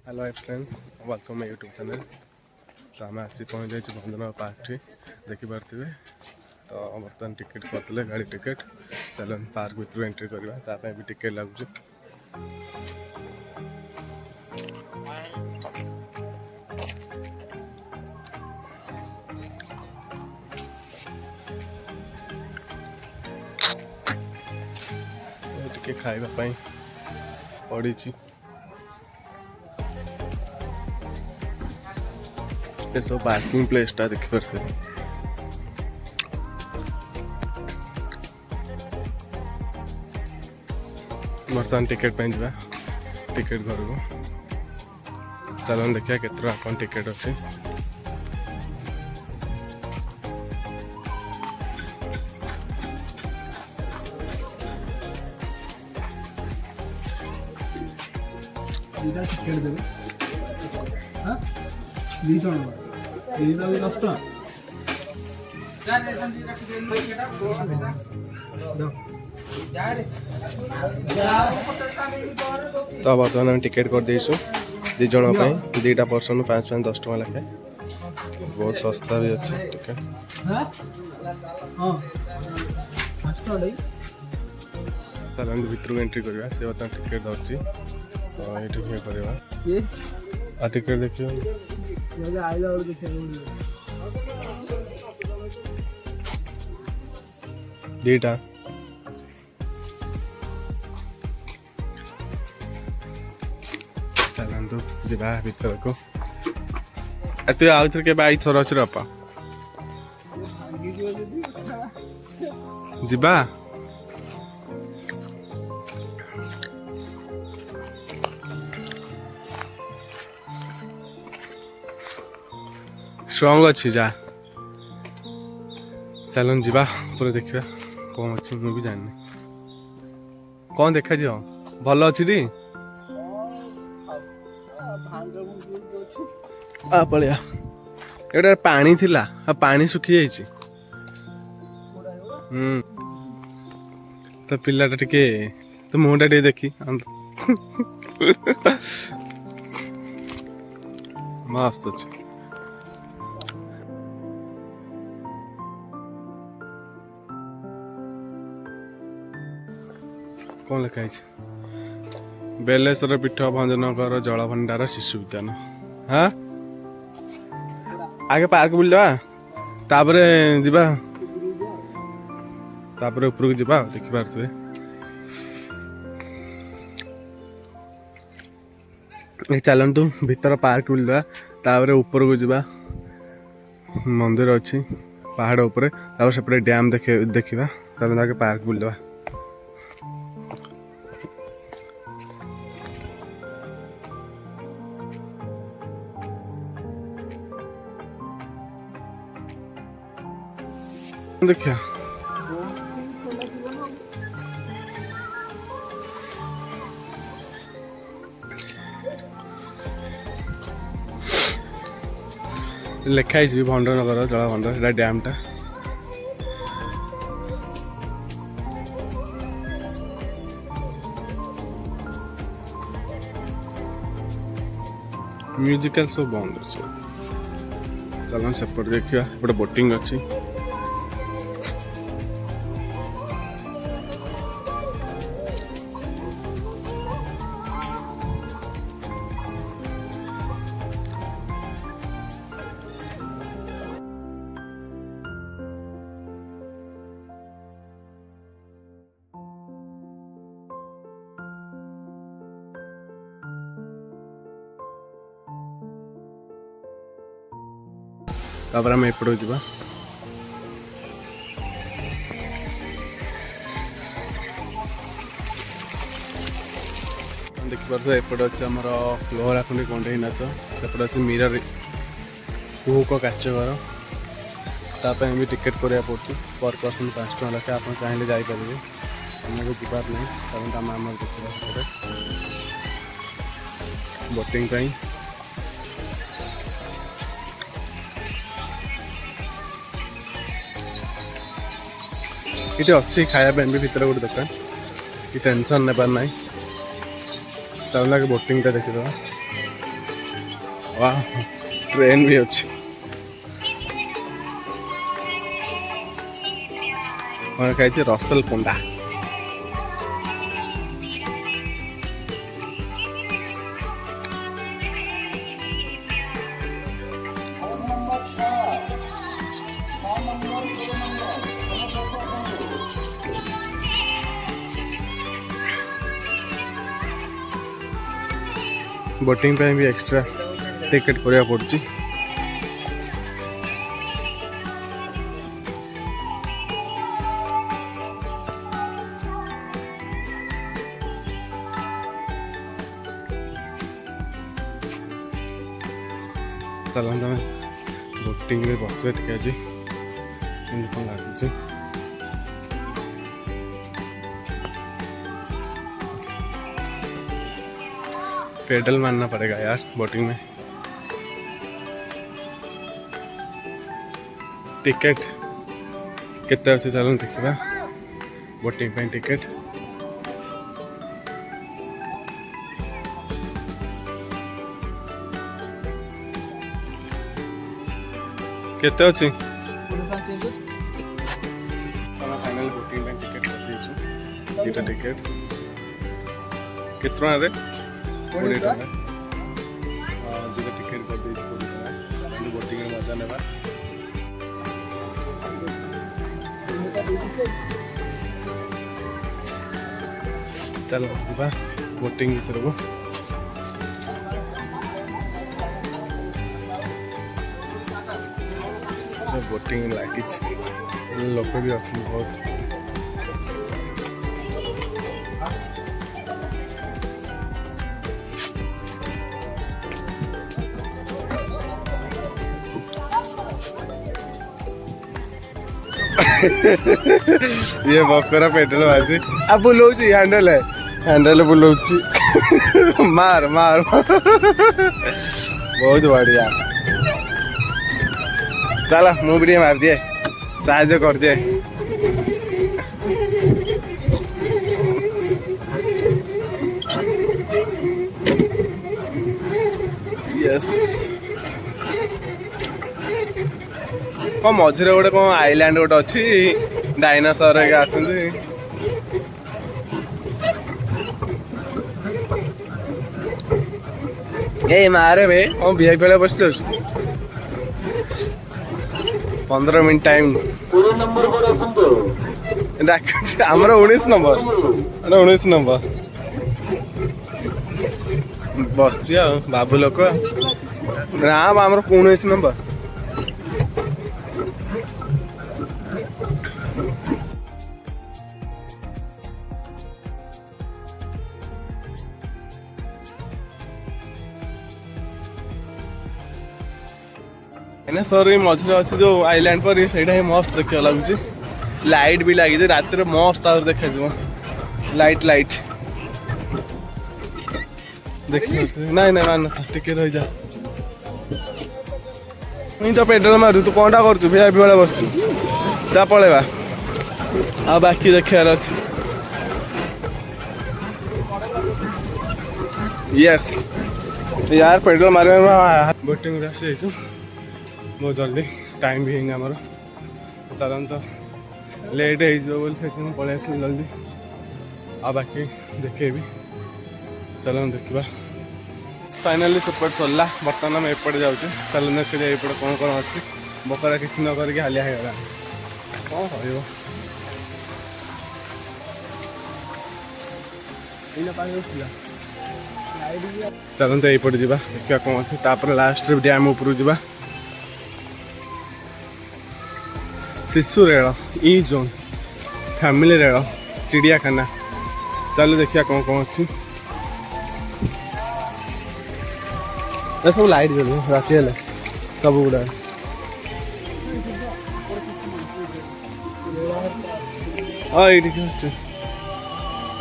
Hello hi friends, welcome my YouTube channel. तो आम आसी पहुँच जाइए भंजनगर पार्क देखिपे। तो बर्तमान टिकेट करते गाड़ी टिकेट चलो पार्क भर एंट्री करवा भी टिकेट लगुच। टिके खाइबा पड़ी सब पार्किंग प्लेसटा देखिपे। बर्तमान टिकेट जा टिकेट घर को चलो देखिए केतना कौन टिकेट अच्छे। टिकेट देवे हाँ 2 जन 10 टका तो बर्तमान आम टिकेट कर देसु 2 जन 2टा पर्सन 5-10 टका लेखे। बहुत सस्ता भी अच्छे टिकेट। चलो भर एंट्री करवा से बर्तमान टिकेट धरची। तो ये करवा टिकेट देखिए दीटा चलतु जा भर को तु आउ थे आई थर अच्छे बापा जा स्ट्रंग अच्छी जा चलन जा पूरा देखा कौन अच्छी मुझे जानी कौन देखा दियो भल अच्छी टी पलिया एटा पानी थिला पानी सुखी जाइए। तो पिलाटा टिके तो मुहटा टे देखी मस्त अच्छे। कौन लिखाई बेलेश्वर पीठ भंजनगर जलभंडार शिशु उद्यान। हाँ आगे पार्क बुलवा तापर जीवा तापर ऊपर को जीवा देखि पारथबे। चलतु भीतर पार्क बुलवा तापर ऊपर को जीवा मंदिर अच्छी पहाड़ ऊपर तापर सेपटे डैम देखा। चलते आगे पार्क बुलवा। देखिया लिखाई भंडारनगर जलभंडार डैम टा म्यूजिकल सब बंद अच्छे। चलो सेपट देखिए एपटे बोटिंग अच्छी। तापर आम एपट जा देखिपार एपट अच्छे आमर लोहरा खंडी कंडे नाच सेपट अच्छे मिरर कुहुक काचघर ताप भी टिकेट करा पड़े पर पर्सन 5 टका लेखे। आप चाहिए जापारे आमको जीवार नहीं चलते आम आम देखा बोटिंग ये अच्छी खायापी भी भर गोटे दुकान कि टेंशन नेबार ना। चलना बोटिंग देखीद वाह ट्रेन भी अच्छी कौन खाई रसल कुंडा बोटिंग पे भी एक्स्ट्रा टिकट करया पड़ची चलन तमें बोटिंग में बस टिके आज कौन लगुच पेडल मारना पड़ेगा यार बोटिंग में टिकट केते अच्छे चलो देखा बोटिंग पे टिकट केते अच्छी फाइनल बोटिंग पे टिकट कर दीजिए दुटा टिकट कितना रे 20 टका दुटा टिकट कर दीजिए 20 टका बोटिंग में मजा नेबा चलो ଯିବା ବୋଟିଂ ଭିତରକୁ ବୋଟିଂ ଲାଗିଛି ଲୋକ ବି ଅଛନ୍ତି ବହୁତ ये बकरा पेट्रोल बाजी अब बुलाऊची हैंडल बुलाऊची मार मार बहुत बढ़िया चलो मुझे भी मार दिए साहाଯ୍य कर दिए यस कौन मझे गोटे कौन आईलैंड गोटे अच्छी डायनासोर आसुँच ए मारे भाई कौन वीआईपी वाला बस 15 मिनट टाइम आमर 19 नंबर 19 नंबर बस बाबू लोक ना आमर 19 नंबर सर मझे अच्छे जो आईलैंड पर से मस्त देखा लगुच लाइट भी लगी रात मस्त आगे देखा लाइट लाइट देख ना ना मान टिके रही जा तो पेट्रोल मारू तू कौन कर वीआईपी वाला बस जा पलैबा आ बाकी देखार अच्छे यस यार पेट्रोल मारे बोटिंग आसी बहुत जल्दी टाइम भी है आमर चलन तो लेट हो पलि आस जल्दी आ बाकी देखेबी चलन देखा फाइनाली सेपट सरला बर्तमान आम एपटे जाऊँ चलन देखिए एपटे कौन कौन अच्छी बकरा किसी न करके हालिया होगा कौन हो चलन तो यपटे जावा देखा कौन अच्छे तापर लास्ट डैम उपरू जावा शिशु रेल ई जोन फैमिली रेल चिड़ियाखाना चलो देखिए कौन कौन अच्छी सब लाइट जल राति हेल्ले सब गुड़ा हाँ ये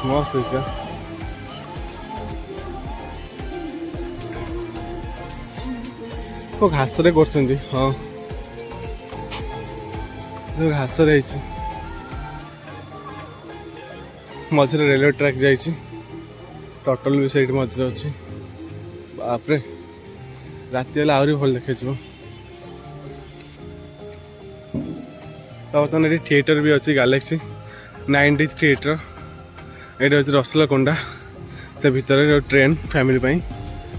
मस्त हो घास कर हाँ घास मझे रेलवे ट्रैक जाइए टोटल भी सही मझे अच्छी बापरे राति हेल्ले आहरी भल देखे तो बर्तमान ये थिएटर भी अच्छी गैलेक्सी 90 थिएटर ये हूँ रसलकोंडा से भितर ट्रेन फैमिली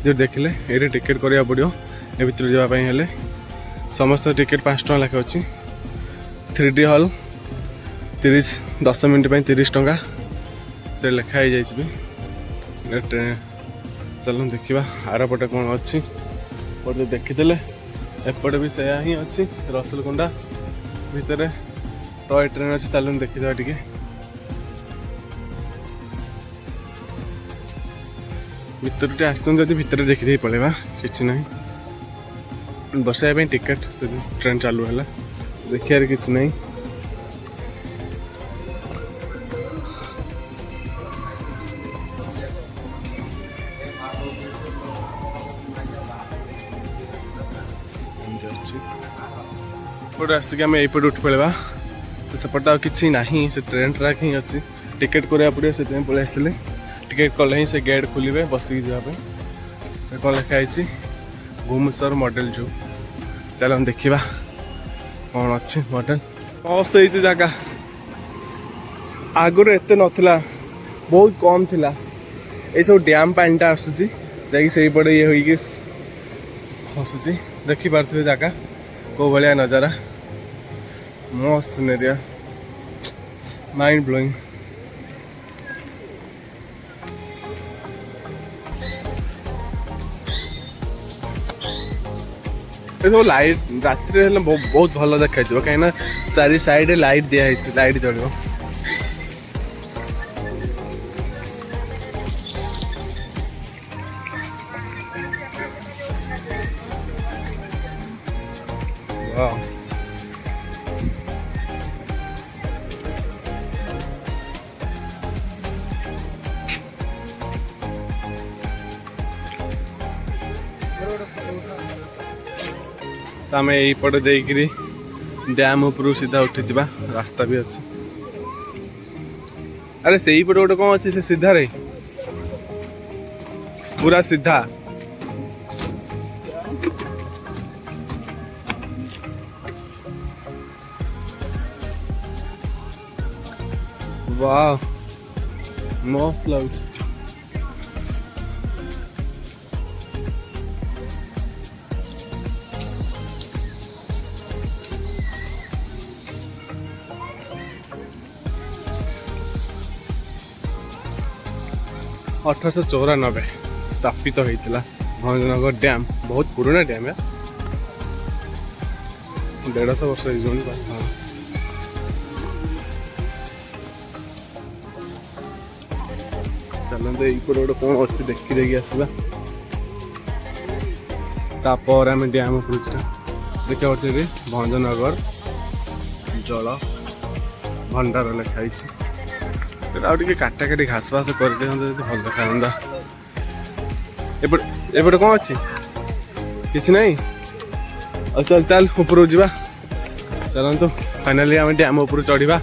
जो देखिले ये टिकेट करा पड़ो ए भर जावाई समस्त टिकेट 5 टका लाखे अच्छी 3D हॉल 10 मिनट 30 टंका से लिखाई जाए ट्रेन चलो देखा आर पटे कौन अच्छी जो देखीदे एपटे भी सैया ही अच्छी रसलकोंडा भितर टॉय ट्रेन अच्छी चलो देखीदा टे भितर टे आसुन भितर देखी पड़ेगा कि ना बसाया टिकेट ट्रेन चालू है देखिए किसी नहीं आसिक आम यपटे उठी पड़ा तो सेपटे आ कि ना से ट्रेन ट्रैक ही अच्छी टिकेट करा पड़ो से पलि आसिले टिकेट कले ही से गेट खोलेंगे बसिक जावाई कौन लिखाई भुवनेश्वर मॉडल जो चलो देखा कौन अच्छी मॉडल मस्त हो जगह आगुरी एत नाला बहुत कम थिला ये सब डैम पानीटा आसूची जापटे ये हो हसुची देखिपे जगह कौ भाया नजारा मस्त एरिया माइंड ब्लोइंग सब लाइट राति बहुत भल देखा कहीं चारि साइड लाइट दिखाई लाइट जल आम यपटे देकरी डैम उपरू सीधा उठी रास्ता भी अच्छी अरे से पटे गोटे कौन अच्छी से सीधा रे पूरा सीधा वाह मस्त लगुच 1894 स्थापित होता भंजनगर डैम बहुत पुराना डैम है 150 वर्ष हाँ चलते गोटे कौन अच्छी देखी देखिए आसवा तापर आम डैम उपरूचा देखा पारे भंजनगर जल भंडार लिखाई आगे काटा काटी घास फास कर भल देखा एपटे कौन अच्छी किसी नहीं चल चल ऊपर जा चलतु फाइनाली आम डैम ऊपर चढ़ा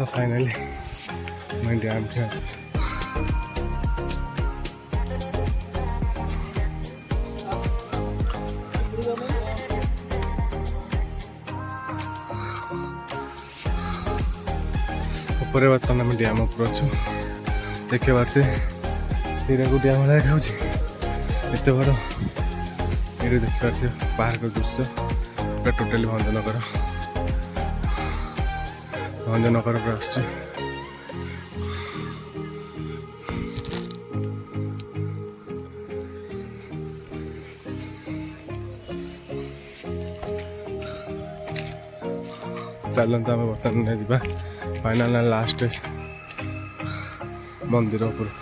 फाइनली मैं डैम के ऊपर बर्तमान आम डैम ऊपर अच्छु देखे पारे हीराकू डैम देखा एत बड़ ये देखिए पार्क दृश्य पूरा टोटाली भंजनगर भंजनगर पर आसुची चलते आम बर्तमान जा फाइनाल लास्ट मंदिर ऊपर।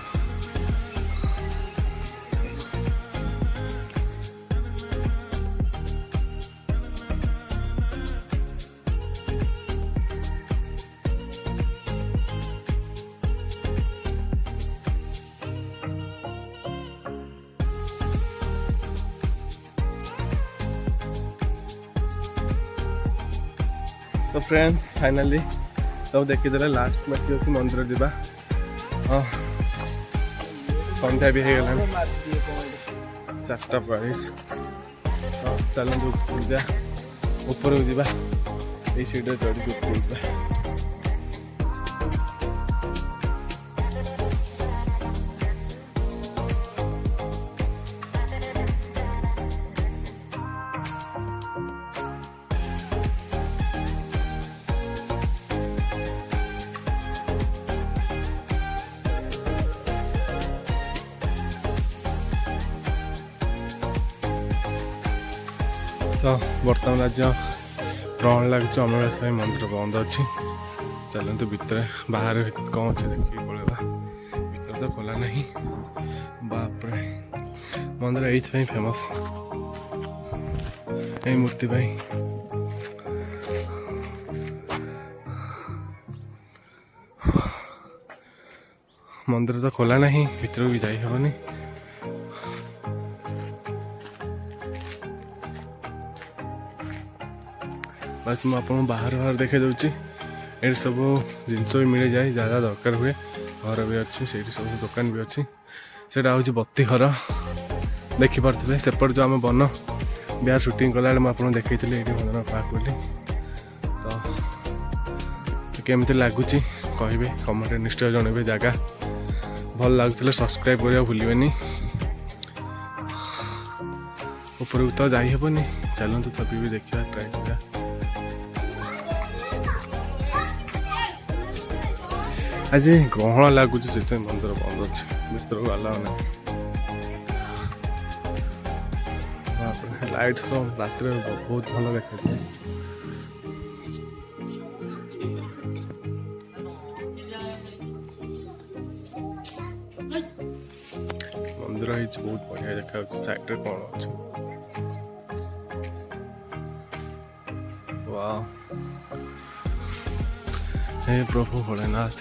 तो फ्रेंड्स फाइनाली सब देखीदे लास्ट बाकी अच्छी मंदिर जावा। हाँ संध्या भी हो गलानी 4:40। तो चलते पूजा ऊपर जावा ये सीढ़ी चढ़ी ऊपर जावा। तो बर्तमान आज ग्रहण लगे अमावास्या मंदिर बंद अच्छी। चलते भितर बाहर कौन अच्छे देखिए पड़ेगा। भीतर तो खोला नहीं। बापरे मंदिर ये फेमस यही मूर्ति पाई। मंदिर तो खोला नहीं भीतर भी जाई हेनी। बस मुझे आपको बाहर बाहर देखे दूची। ये सब जिनस भी मिल जाए जहाँ दरकार हुए घर भी अच्छी से सब दुकान भी अच्छी। से बत्ती घर देखिपे सेपट जो आम बन बिहार शूटिंग कला मुझे देखी ये भंजनगर पार्क बोली। तो केमती लगुच कहे कमेंट निश्चय जनइबे। जगह भल लगुले सब्सक्राइब करने भूलें। ऊपर तो जाइबनी चलते तभी भी देखा ट्राए करा। आज ग्रहण लगुच से मंदिर बंद अच्छे भर को अलाउ ना। लाइट सब रात बहुत भल देखा मंदिर बहुत बढ़िया देखा साइड कौन अच्छे। वाह हे प्रभु भोलेनाथ।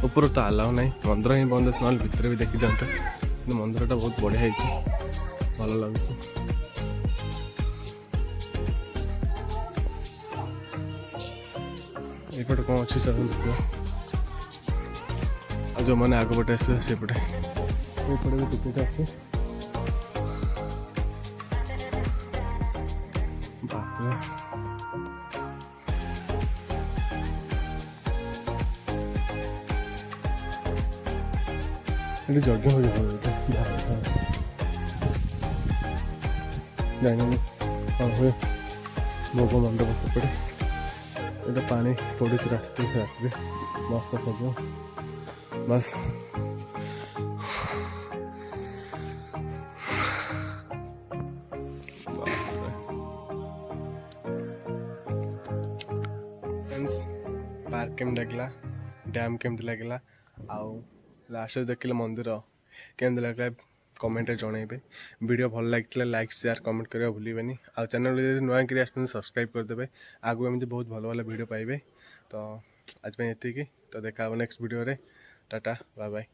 ऊपर तो अलाउ नहीं मंदिर ही बंद अच्छे ना भितर भी देखी जाते। मंदिर टा बहुत बढ़िया है भल लगे। एपटे कौन अच्छी सब देख जो मैंने आगपटे आसपे सेपटे भी टिकेट अच्छे। ये जगह हो जाए हुए भोग मंडप सेपटे ये पानी पड़ी रास्ते रात मस्त खोज बस। पार्क केमती लगला डैम केमती लगला आउ लास्ट देखिले मंदिर केमती लगला कमेंट जनइबे। वीडियो भल लगे लाइक शेयर कमेंट करने भूलें। आ चैनल नुआ कर सब्सक्राइब करदे। आगू एमती बहुत भल भल वीडियो पाइबे। तो आज ये तो देखा नेक्स्ट वीडियो रे। Tata bye bye.